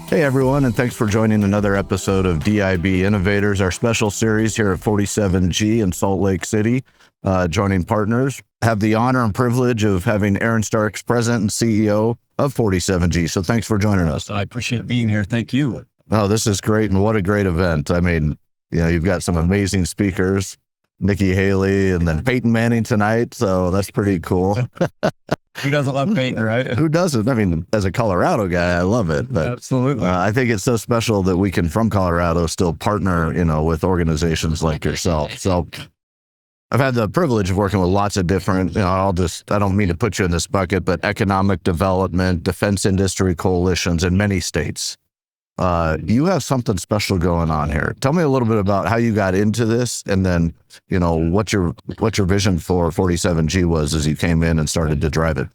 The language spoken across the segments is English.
Hey everyone, and thanks for joining another episode of DIB Innovators, our special series here at 47G in Salt Lake City. Joining partners, have the honor and privilege of having Aaron Starks, President and CEO of 47G. So thanks for joining us. I appreciate being here. Thank you. Oh, this is great, and what a great event. I mean, you've got some amazing speakers, Nikki Haley, and then Peyton Manning tonight, so that's pretty cool. Who doesn't love Peyton, right? Who doesn't? I mean, as a Colorado guy, I love it. But, absolutely. I think it's so special that we can, from Colorado, still partner, with organizations like yourself. So I've had the privilege of working with lots of different, I don't mean to put you in this bucket, but economic development, defense industry coalitions in many states. You have something special going on here. Tell me a little bit about how you got into this, and then, what your vision for 47G was as you came in and started to drive it.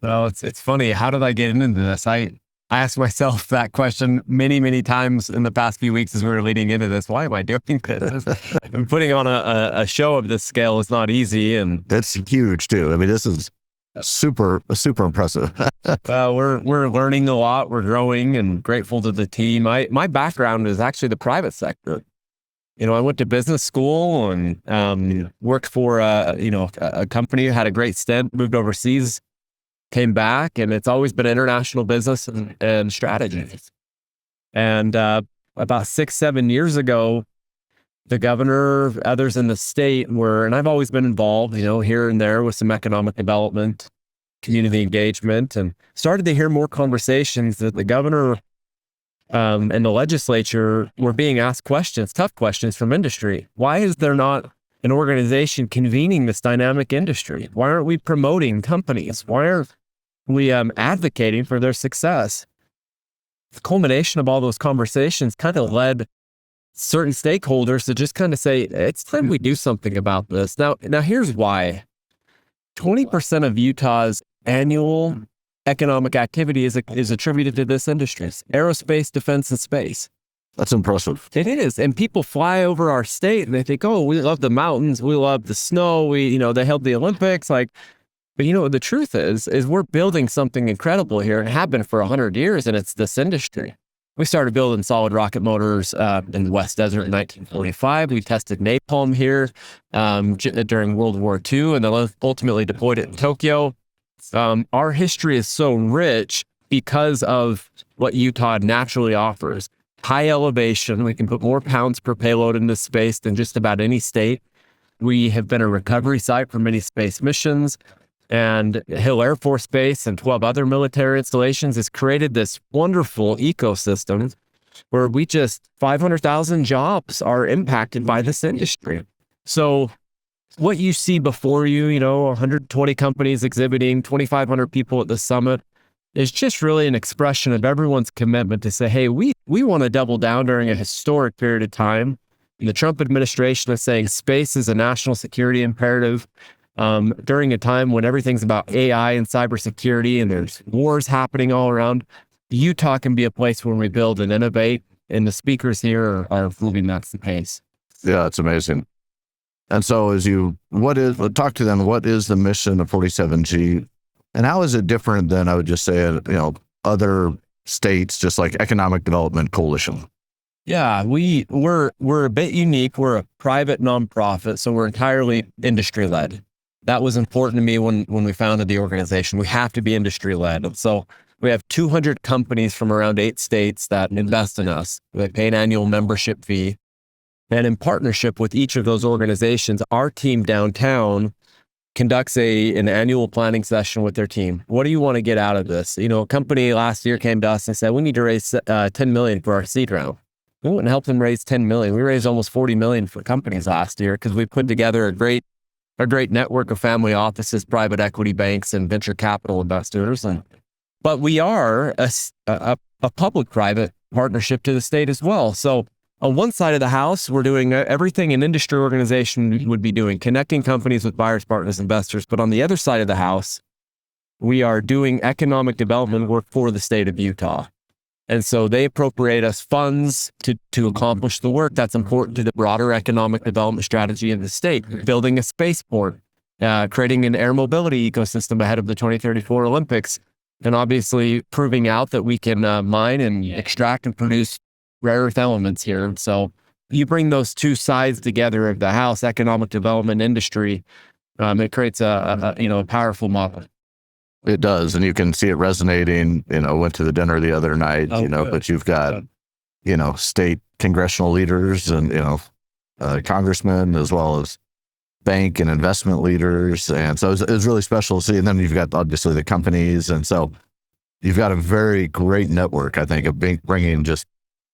Well, it's funny. How did I get into this? I asked myself that question many, many times in the past few weeks as we were leading into this. Why am I doing this? And putting on a show of this scale is not easy, and it's huge too. I mean, this is super impressive. We're learning a lot. We're growing, and grateful to the team. My background is actually the private sector. I went to business school and worked for a company, had a great stint, moved overseas, came back, and it's always been international business and strategy. And about 6-7 years ago, the governor, others in the state and I've always been involved, here and there with some economic development, community engagement, and started to hear more conversations that the governor and the legislature were being asked questions, tough questions from industry. Why is there not an organization convening this dynamic industry? Why aren't we promoting companies? Why aren't we advocating for their success? The culmination of all those conversations kind of led certain stakeholders to just kind of say, it's time we do something about this. Now here's why. 20% of Utah's annual economic activity is attributed to this industry: aerospace, defense, and space. That's impressive. It is. And people fly over our state and they think, oh, we love the mountains, we love the snow, they held the Olympics. But the truth is we're building something incredible here, and have been for 100 years, and it's this industry. We started building solid rocket motors in the West Desert in 1945. We tested napalm here during World War II, and then ultimately deployed it in Tokyo. Our history is so rich because of what Utah naturally offers. High elevation. We can put more pounds per payload into space than just about any state. We have been a recovery site for many space missions. And Hill Air Force Base and 12 other military installations has created this wonderful ecosystem where 500,000 jobs are impacted by this industry. So what you see before you, 120 companies exhibiting, 2,500 people at the summit, is just really an expression of everyone's commitment to say, hey, we want to double down during a historic period of time. And the Trump administration is saying space is a national security imperative. During a time when everything's about AI and cybersecurity and there's wars happening all around, Utah can be a place where we build and innovate, and the speakers here are moving that pace. Yeah, it's amazing. And so talk to them, what is the mission of 47G, and how is it different than, I would just say, other states, just like economic development coalition? Yeah, we're a bit unique. We're a private nonprofit, so we're entirely industry-led. That was important to me when we founded the organization. We have to be industry-led. And so we have 200 companies from around 8 states that invest in us. They pay an annual membership fee. And in partnership with each of those organizations, our team downtown conducts an annual planning session with their team. What do you want to get out of this? A company last year came to us and said, we need to raise $10 million for our seed round. We went and helped them raise $10 million. We raised almost $40 million for companies last year because we put together a great network of family offices, private equity banks, and venture capital investors. But we are a public-private partnership to the state as well. So on one side of the house, we're doing everything an industry organization would be doing, connecting companies with buyers, partners, investors. But on the other side of the house, we are doing economic development work for the state of Utah. And so they appropriate us funds to accomplish the work that's important to the broader economic development strategy in the state, building a spaceport, creating an air mobility ecosystem ahead of the 2034 Olympics, and obviously proving out that we can mine and extract and produce rare earth elements here. So you bring those two sides together of the house, economic development, industry, it creates a powerful model. It does, and you can see it resonating. Went to the dinner the other night. Good. But you've got state congressional leaders and congressmen, as well as bank and investment leaders, and so it was really special to see. And then you've got obviously the companies, and so you've got a very great network, I think, of bringing just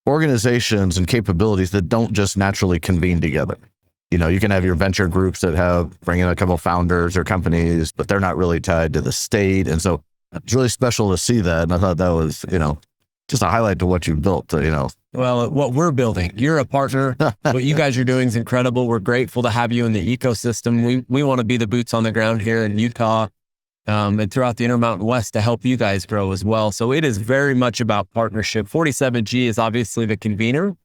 organizations and capabilities that don't just naturally convene together. You can have your venture groups that bring in a couple founders or companies, but they're not really tied to the state. And so it's really special to see that. And I thought that was, just a highlight to what you've built, Well, what we're building, you're a partner. What you guys are doing is incredible. We're grateful to have you in the ecosystem. We want to be the boots on the ground here in Utah and throughout the Intermountain West to help you guys grow as well. So it is very much about partnership. 47G is obviously the convener,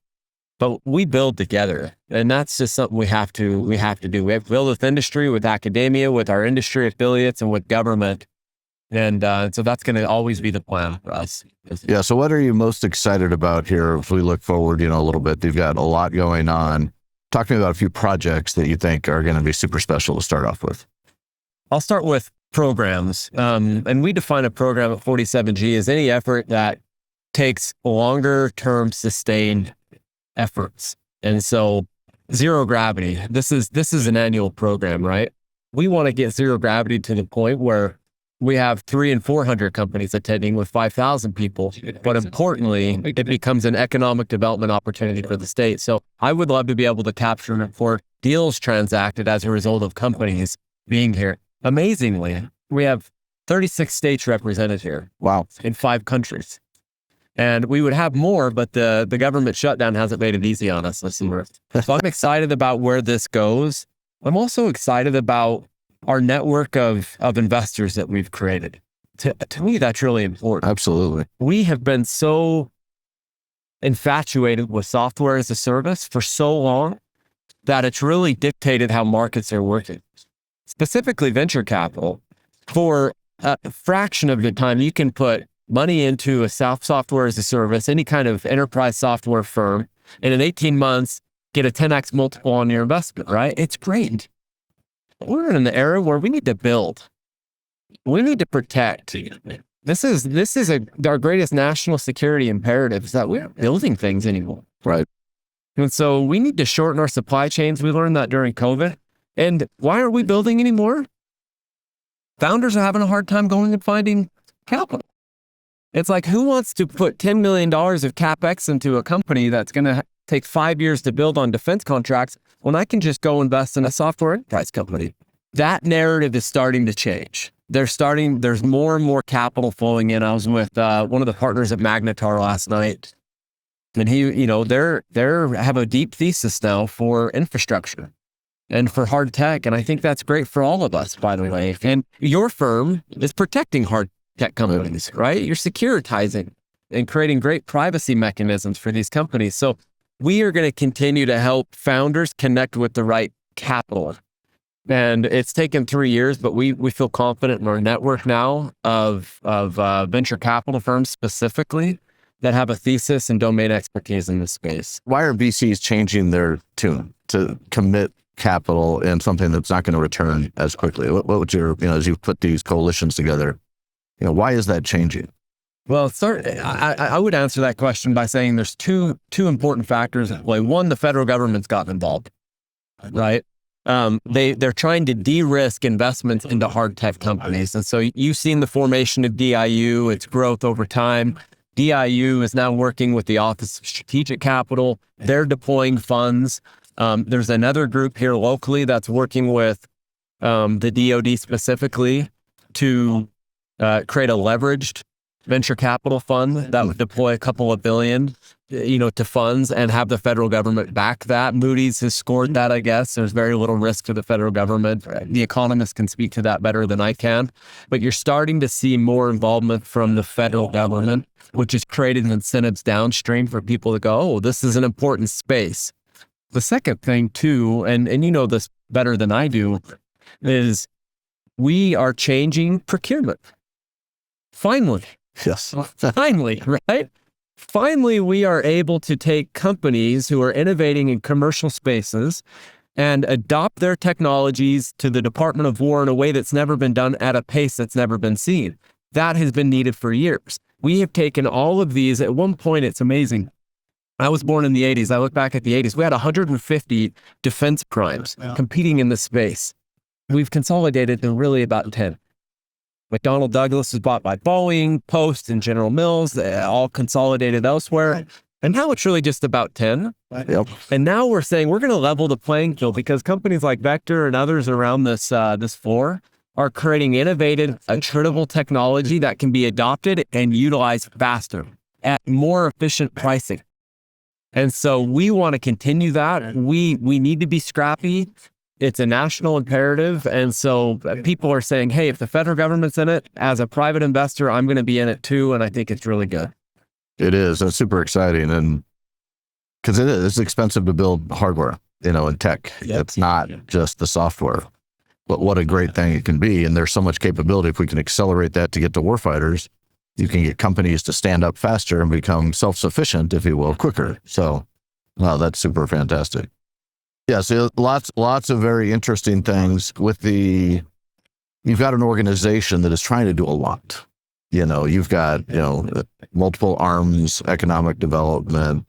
but we build together, and that's just something we have to do. We have to build with industry, with academia, with our industry affiliates, and with government. And so that's going to always be the plan for us. Yeah. So what are you most excited about here if we look forward, a little bit? You've got a lot going on. Talk to me about a few projects that you think are going to be super special to start off with. I'll start with programs. And we define a program at 47G as any effort that takes longer term sustained efforts. And so zero gravity, this is an annual program, right? We want to get zero gravity to the point where we have 300 and 400 companies attending with 5,000 people. But importantly, it becomes an economic development opportunity for the state. So I would love to be able to capture and report deals transacted as a result of companies being here. Amazingly, we have 36 states represented here. Wow. In 5 countries. And we would have more, but the government shutdown hasn't made it easy on us. So I'm excited about where this goes. I'm also excited about our network of investors that we've created. To me, that's really important. Absolutely. We have been so infatuated with software as a service for so long that it's really dictated how markets are working. Specifically venture capital. For a fraction of the time, you can put money into a software as a service, any kind of enterprise software firm, and in 18 months, get a 10x multiple on your investment, right? It's great. We're in an era where we need to build. We need to protect. This is our greatest national security imperative, is that we're not building things anymore. Right. And so we need to shorten our supply chains. We learned that during COVID. And why aren't we building anymore? Founders are having a hard time going and finding capital. It's like, who wants to put $10 million of CapEx into a company that's going to take 5 years to build on defense contracts when I can just go invest in a software enterprise company? That narrative is starting to change. There's more and more capital flowing in. I was with one of the partners at Magnetar last night, and they have a deep thesis now for infrastructure and for hard tech. And I think that's great for all of us, by the way. And your firm is protecting hard tech companies, right? You're securitizing and creating great privacy mechanisms for these companies. So we are going to continue to help founders connect with the right capital. And it's taken 3 years, but we feel confident in our network now of venture capital firms specifically that have a thesis and domain expertise in this space. Why are VCs changing their tune to commit capital in something that's not going to return as quickly? What would your, as you put these coalitions together, why is that changing? Well, I would answer that question by saying there's two important factors at play. One, the federal government's gotten involved, right? They're trying to de-risk investments into hard tech companies. And so you've seen the formation of DIU, its growth over time. DIU is now working with the Office of Strategic Capital. They're deploying funds. There's another group here locally that's working with the DoD specifically to create a leveraged venture capital fund that would deploy a couple of billion, to funds and have the federal government back that. Moody's has scored that, I guess. There's very little risk to the federal government. The economists can speak to that better than I can. But you're starting to see more involvement from the federal government, which has created incentives downstream for people to go, oh, this is an important space. The second thing too, and you know this better than I do, is we are changing procurement. finally, Yes. finally, right? Finally, we are able to take companies who are innovating in commercial spaces and adopt their technologies to the Department of War in a way that's never been done at a pace that's never been seen. That has been needed for years. We have taken all of these. At one point, it's amazing. I was born in the 80s. I look back at the 80s. We had 150 defense primes competing in this space. We've consolidated to really about 10. McDonnell Douglas was bought by Boeing, Post, and General Mills, all consolidated elsewhere. And now it's really just about 10. Yep. And now we're saying we're going to level the playing field because companies like Vector and others around this floor are creating innovative, attritable technology that can be adopted and utilized faster at more efficient pricing. And so we want to continue that. We need to be scrappy. It's a national imperative. And so people are saying, hey, if the federal government's in it, as a private investor, I'm going to be in it too. And I think it's really good. It is. It's super exciting. And because it's expensive to build hardware, in tech. Yep. It's not just the software, but what a great thing it can be. And there's so much capability. If we can accelerate that to get to warfighters, you can get companies to stand up faster and become self-sufficient, if you will, quicker. So, wow, that's super fantastic. Yeah, so lots of very interesting things you've got an organization that is trying to do a lot. You've got, multiple arms, economic development,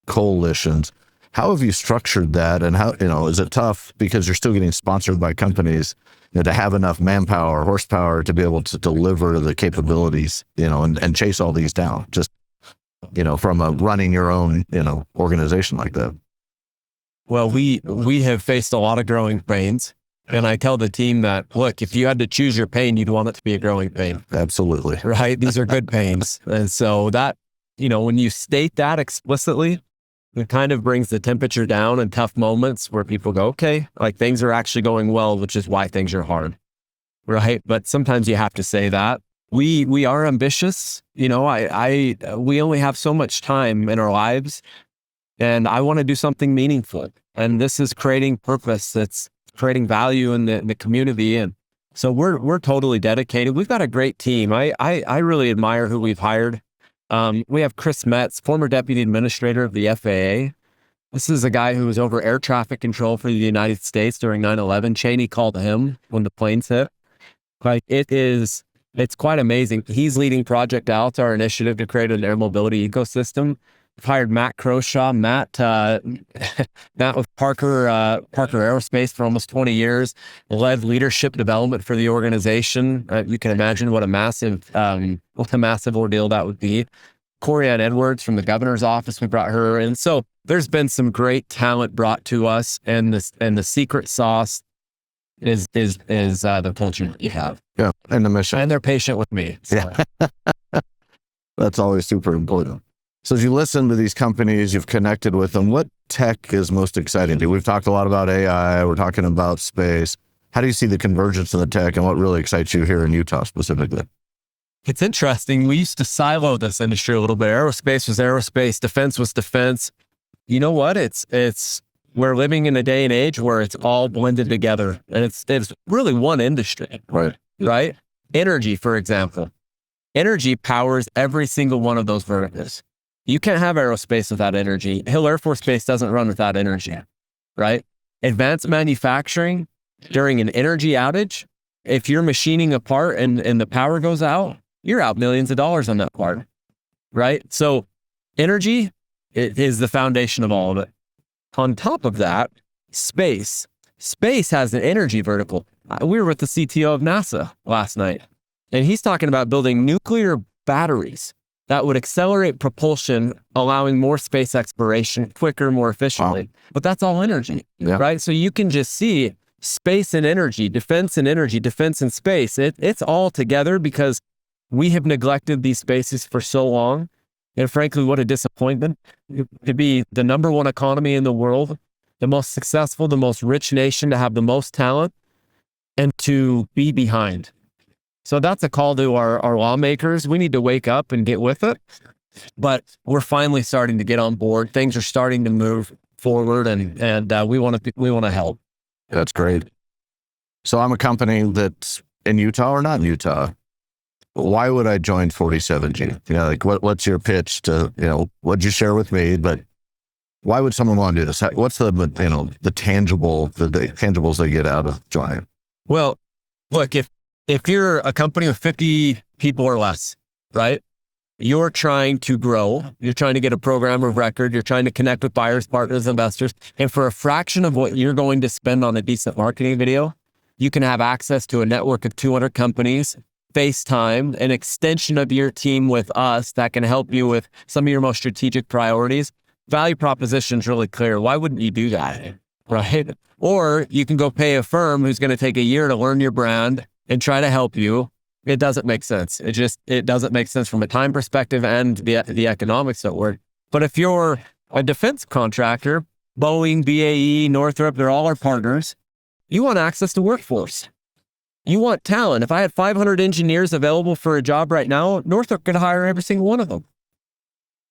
coalitions. How have you structured that? And how, is it tough because you're still getting sponsored by companies, to have enough manpower, horsepower to be able to deliver the capabilities, and chase all these down just, from running your own, organization like that? Well, we have faced a lot of growing pains. And I tell the team that, look, if you had to choose your pain, you'd want it to be a growing pain. Absolutely. Right? These are good pains. And so that, when you state that explicitly, it kind of brings the temperature down in tough moments where people go, okay, like things are actually going well, which is why things are hard. Right? But sometimes you have to say that. We are ambitious. We only have so much time in our lives, and I want to do something meaningful. And this is creating purpose. It's creating value in the community. And so we're totally dedicated. We've got a great team. I really admire who we've hired. We have Chris Metz, former deputy administrator of the FAA. This is a guy who was over air traffic control for the United States during 9/11. Cheney called him when the planes hit. It's quite amazing. He's leading Project Alta, our initiative to create an air mobility ecosystem. I've hired Matt Croshaw. Matt with Parker Aerospace for almost 20 years, led leadership development for the organization. You can imagine what a massive ordeal that would be. Corianne Edwards from the governor's office, we brought her in. So there's been some great talent brought to us, and the secret sauce is the culture that you have. Yeah, and the mission. And they're patient with me. So. Yeah. That's always super important. So as you listen to these companies, you've connected with them, what tech is most exciting to you? We've talked a lot about AI, we're talking about space. How do you see the convergence of the tech, and what really excites you here in Utah specifically? It's interesting. We used to silo this industry a little bit. Aerospace was aerospace, defense was defense. You know what? We're living in a day and age where it's all blended together, and it's really one industry. Right? Energy, for example. Energy powers every single one of those verticals. You can't have aerospace without energy. Hill Air Force Base doesn't run without energy, right? Advanced manufacturing during an energy outage, if you're machining a part and the power goes out, you're out millions of dollars on that part, right? So energy is the foundation of all of it. On top of that, space. Space has an energy vertical. We were with the CTO of NASA last night, and he's talking about building nuclear batteries that would accelerate propulsion, allowing more space exploration quicker, more efficiently. Wow. But that's all energy, right? So you can just see space and energy, defense and space. It's all together because we have neglected these spaces for so long. And frankly, what a disappointment to be the number one economy in the world, the most successful, the most rich nation, to have the most talent, and to be behind. So that's a call to our lawmakers. We need to wake up and get with it. But we're finally starting to get on board. Things are starting to move forward, and we want to help. That's great. So I'm a company that's in Utah or not in Utah. why would I join 47G? You know, like what's your pitch to, you know, what'd you share with me, but why would someone want to do this? What's the, you know, the tangibles they get out of joining? Well, look, if you're a company with 50 people or less, right? You're trying to grow. You're trying to get a program of record. You're trying to connect with buyers, partners, investors. And for a fraction of what you're going to spend on a decent marketing video, you can have access to a network of 200 companies, FaceTime, an extension of your team with us that can help you with some of your most strategic priorities. Value proposition is really clear. Why wouldn't you do that, right? Or you can go pay a firm who's going to take a year to learn your brand and try to help you. It doesn't make sense. It doesn't make sense from a time perspective and the economics that work. But if you're a defense contractor, Boeing, BAE, Northrop, they're all our partners. You want access to workforce. You want talent. If I had 500 engineers available for a job right now, Northrop could hire every single one of them.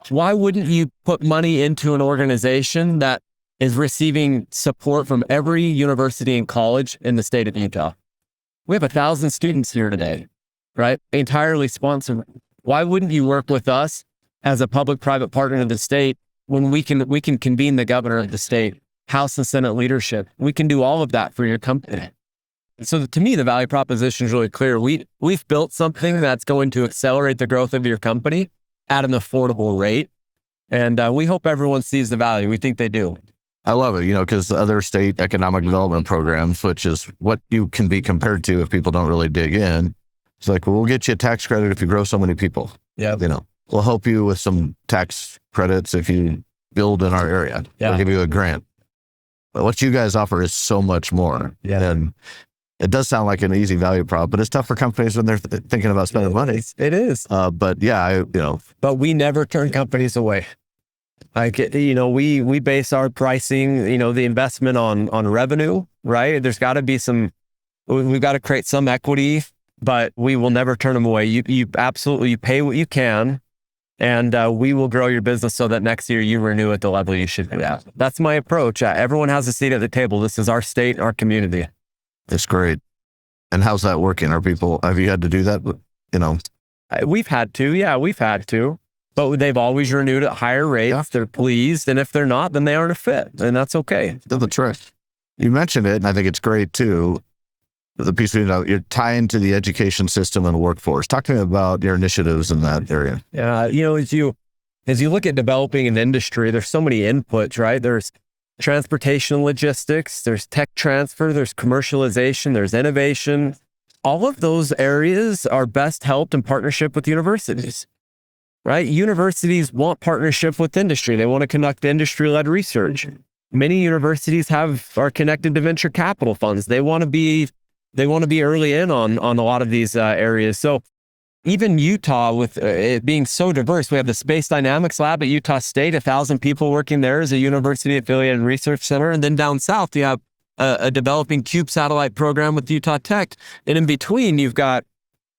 Why wouldn't you put money into an organization that is receiving support from every university and college in the state of Utah? We have 1,000 students here today, right? Entirely sponsored. Why wouldn't you work with us as a public-private partner of the state when we can convene the governor of the state, House and Senate leadership? We can do all of that for your company. So to me, the value proposition is really clear. We've built something that's going to accelerate the growth of your company at an affordable rate. And we hope everyone sees the value. We think they do. I love it, you know, because the other state economic development programs, which is what you can be compared to if people don't really dig in, it's like, well, we'll get you a tax credit if you grow so many people. Yeah. You know, we'll help you with some tax credits if you build in our area. Yeah. We'll give you a grant. But what you guys offer is so much more. Yeah. And it does sound like an easy value prop, but it's tough for companies when they're thinking about spending money. It is. But yeah, But we never turn companies away. Like, you know, we base our pricing, you know, the investment on revenue, right? There's got to be we've got to create some equity, but we will never turn them away. You absolutely, you pay what you can, and we will grow your business so that next year you renew at the level you should be at. That's my approach. Everyone has a seat at the table. This is our state, our community. It's great. And how's that working? Have you had to do that? You know, we've had to. But they've always renewed at higher rates. Yeah. They're pleased. And if they're not, then they aren't a fit. And that's okay. That's the truth. You mentioned it, and I think it's great too. The piece of, you know, you're tying to the education system and workforce. Talk to me about your initiatives in that area. Yeah. You know, as you look at developing an industry, there's so many inputs, right? There's transportation logistics, there's tech transfer, there's commercialization, there's innovation. All of those areas are best helped in partnership with universities. Right? Universities want partnership with industry. They want to conduct industry-led research. Many universities are connected to venture capital funds. They want to be early in on a lot of these areas. So even Utah, with it being so diverse, we have the Space Dynamics Lab at Utah State, 1,000 people working there as a university-affiliated research center. And then down south, you have a developing Cube satellite program with Utah Tech. And in between, you've got,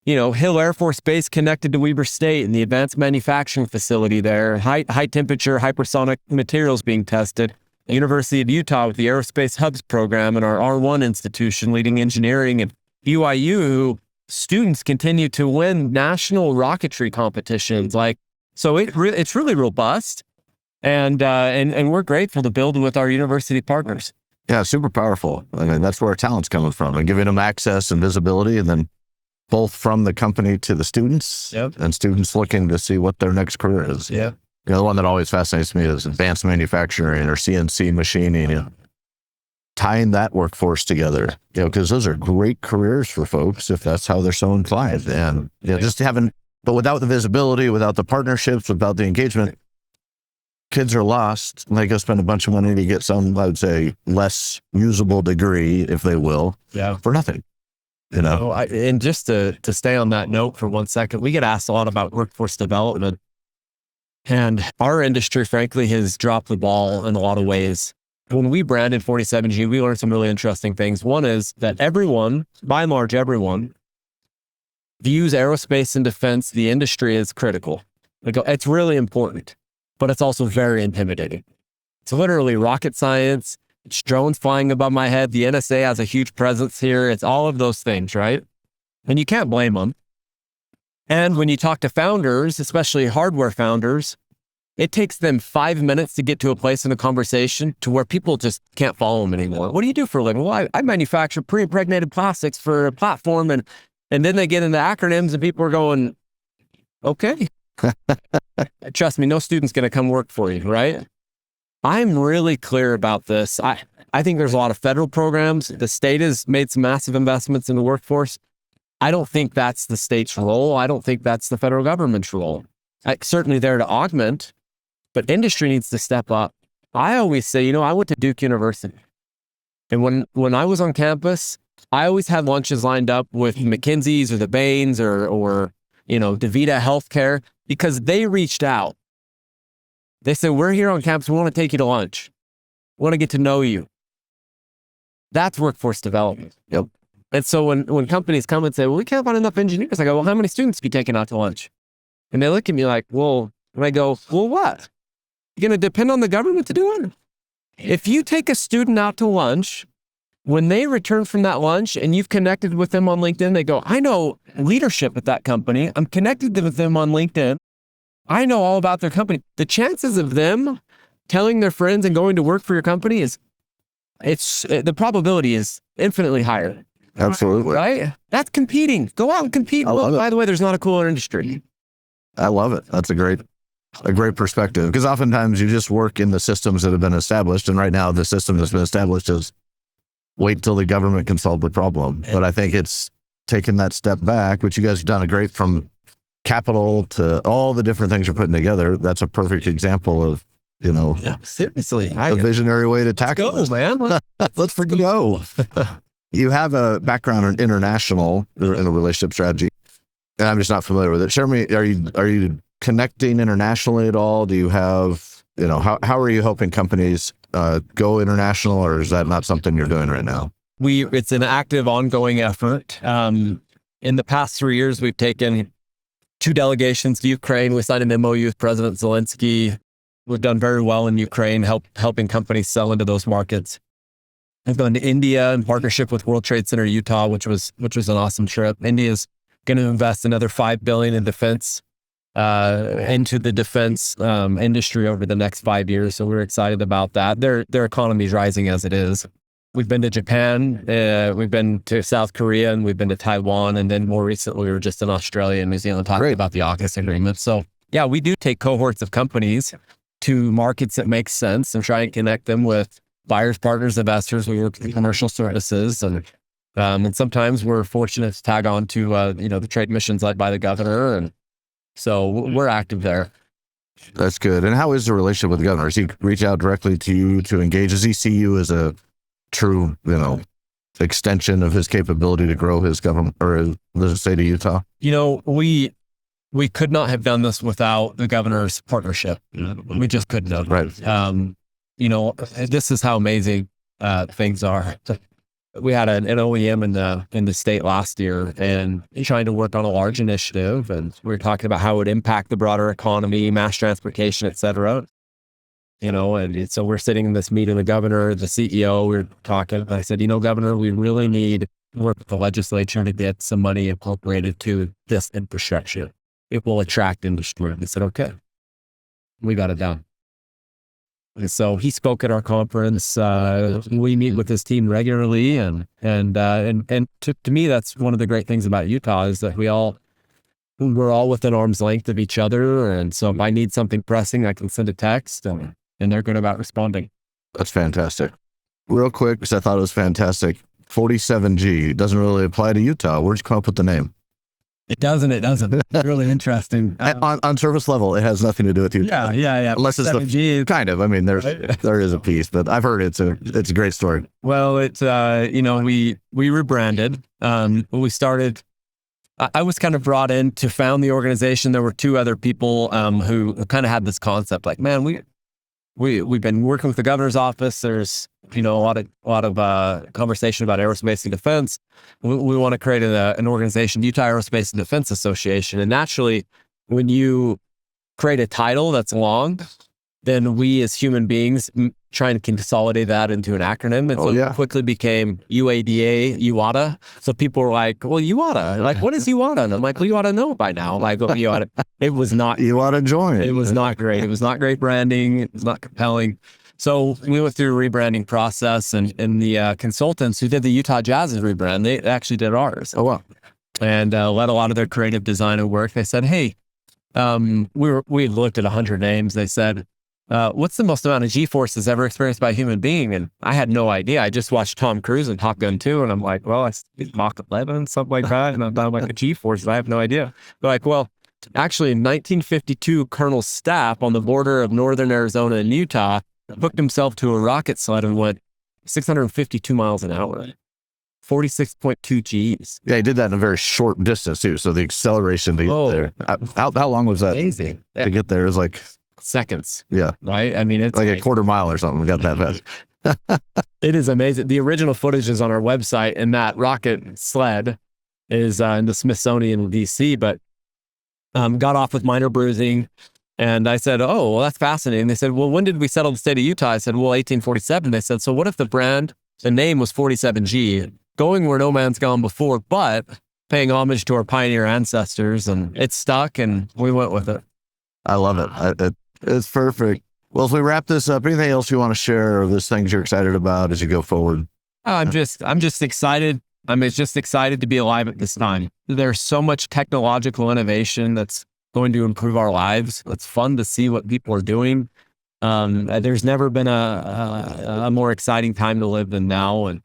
you know, Hill Air Force Base connected to Weber State and the advanced manufacturing facility there, high temperature, hypersonic materials being tested. The University of Utah with the Aerospace Hubs program and our R1 institution leading engineering, and BYU, who students continue to win national rocketry competitions. So it's really robust, and we're grateful to build with our university partners. Yeah, super powerful. I mean, that's where our talent's coming from, and giving them access and visibility, and then both from the company to the students. Yep. And students looking to see what their next career is. Yeah. You know, the one that always fascinates me is advanced manufacturing or CNC machining. You know, tying that workforce together, you know, because those are great careers for folks if that's how they're so inclined. And you know, just but without the visibility, without the partnerships, without the engagement, kids are lost. They go spend a bunch of money to get some, I would say, less usable degree, if they will, for nothing. You know, and just to stay on that note for 1 second, we get asked a lot about workforce development, and our industry, frankly, has dropped the ball in a lot of ways. When we branded 47G, we learned some really interesting things. One is that everyone, by and large, everyone views aerospace and defense, the industry, as critical. It's really important, but it's also very intimidating. It's literally rocket science. It's drones flying above my head. The NSA has a huge presence here. It's all of those things, right? And you can't blame them. And when you talk to founders, especially hardware founders, it takes them 5 minutes to get to a place in a conversation to where people just can't follow them anymore. What do you do for a living? Well, I manufacture pre-impregnated plastics for a platform. And then they get into acronyms and people are going, okay. Trust me, no student's going to come work for you, right? I'm really clear about this. I think there's a lot of federal programs. The state has made some massive investments in the workforce. I don't think that's the state's role. I don't think that's the federal government's role. Certainly there to augment, but industry needs to step up. I always say, I went to Duke University. And when I was on campus, I always had lunches lined up with McKinsey's or the Bains or DaVita Healthcare, because they reached out. They said, we're here on campus. We want to take you to lunch. We want to get to know you. That's workforce development. Yep. And so when companies come and say, well, we can't find enough engineers, I go, well, how many students are you taking out to lunch? And they look at me like, well, and I go, well, what? You're going to depend on the government to do it? If you take a student out to lunch, when they return from that lunch and you've connected with them on LinkedIn, they go, I know leadership at that company. I'm connected with them on LinkedIn. I know all about their company. The chances of them telling their friends and going to work for your company the probability is infinitely higher. Absolutely. Right? That's competing. Go out and compete. Well, by the way, there's not a cooler industry. I love it. That's a great perspective, because oftentimes you just work in the systems that have been established. And right now the system that's been established is wait till the government can solve the problem. But I think it's taken that step back, which you guys have done a great, from capital to all the different things you're putting together. That's a perfect example of, seriously, a visionary way to tackle it. Man. Let's freaking go. You have a background in international in a relationship strategy, and I'm just not familiar with it. Share me, are you connecting internationally at all? Do you have, how are you helping companies go international, or is that not something you're doing right now? It's an active, ongoing effort. In the past 3 years, we've taken 2 delegations to Ukraine. We signed an MOU with President Zelensky. We've done very well in Ukraine, helping companies sell into those markets. I've gone to India in partnership with World Trade Center Utah, which was an awesome trip. India's going to invest another $5 billion in defense, into the defense industry over the next 5 years. So we're excited about that. Their economy is rising as it is. We've been to Japan, we've been to South Korea, and we've been to Taiwan. And then more recently, we were just in Australia and New Zealand talking about the AUKUS agreement. So yeah, we do take cohorts of companies to markets that make sense and try and connect them with buyers, partners, investors. We work with commercial services, and sometimes we're fortunate to tag on to the trade missions led by the governor, and so we're active there. That's good. And how is the relationship with the governor? Does he reach out directly to you to engage? Does he see you as a true, extension of his capability to grow his government, or the state of Utah? We could not have done this without the governor's partnership. We just couldn't have. Right. This is how amazing things are. We had an OEM in the state last year, and trying to work on a large initiative, and we were talking about how it would impact the broader economy, mass transportation, et cetera. And so we're sitting in this meeting, the governor, the CEO, we were talking, and I said, Governor, we really need to work with the legislature to get some money appropriated to this infrastructure. It will attract industry. And he said, okay, we got it done. And so he spoke at our conference. We meet with his team regularly, and to me, that's one of the great things about Utah is that we're all within arm's length of each other. And so if I need something pressing, I can send a text, and they're good about responding. That's fantastic. Real quick, because I thought it was fantastic. 47G doesn't really apply to Utah. Where'd you come up with the name? It doesn't. It's really interesting. On surface level, it has nothing to do with Utah. Yeah. Unless it's kind of. I mean, there is a piece, but I've heard it's a great story. Well, it's we rebranded. We started. I was kind of brought in to found the organization. There were 2 other people who kind of had this concept, like, man, we've been working with the governor's office. There's a lot of conversation about aerospace and defense. We want to create an organization, Utah Aerospace and Defense Association. And naturally, when you create a title that's long, then we as human beings trying to consolidate that into an acronym. And so it quickly became UADA, UADA. So people were like, well, UADA, like, what is UADA? And I'm like, well, you ought to know by now. Like, well, you ought to, it was not, you ought to join. It was not great. It was not great branding. It was not compelling. So we went through a rebranding process, and the consultants who did the Utah Jazz's rebrand, they actually did ours. Oh, wow. And led a lot of their creative design and work. They said, hey, we looked at 100 names. They said, what's the most amount of G-forces ever experienced by a human being? And I had no idea. I just watched Tom Cruise in Top Gun 2, and I'm like, well, it's Mach 11, something like that. And I'm like, a G-forces, I have no idea. They're like, well, actually in 1952, Colonel Stapp on the border of northern Arizona and Utah hooked himself to a rocket sled and went 652 miles an hour. 46.2 Gs. Yeah, he did that in a very short distance too. So the acceleration to get there. How long was that? Amazing. To get there? It was like seconds. Yeah. Right? I mean, it's like a quarter mile or something. We got that fast. It is amazing. The original footage is on our website, and that rocket sled is in the Smithsonian in DC, but got off with minor bruising. And I said, oh, well, that's fascinating. They said, well, when did we settle the state of Utah? I said, well, 1847. They said, so what if the name was 47G? Going where no man's gone before, but paying homage to our pioneer ancestors, and it stuck, and we went with it. I love it. It's perfect. Well, if we wrap this up, anything else you want to share, or there's things you're excited about as you go forward? I'm just excited. I'm just excited to be alive at this time. There's so much technological innovation that's going to improve our lives. It's fun to see what people are doing. There's never been a more exciting time to live than now, and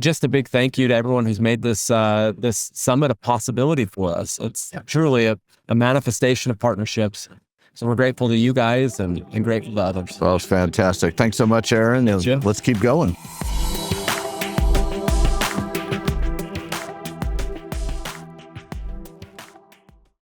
just a big thank you to everyone who's made this summit a possibility for us. It's truly a manifestation of partnerships. So we're grateful to you guys and grateful to others. Well, it's fantastic. Thanks so much, Aaron. Let's keep going.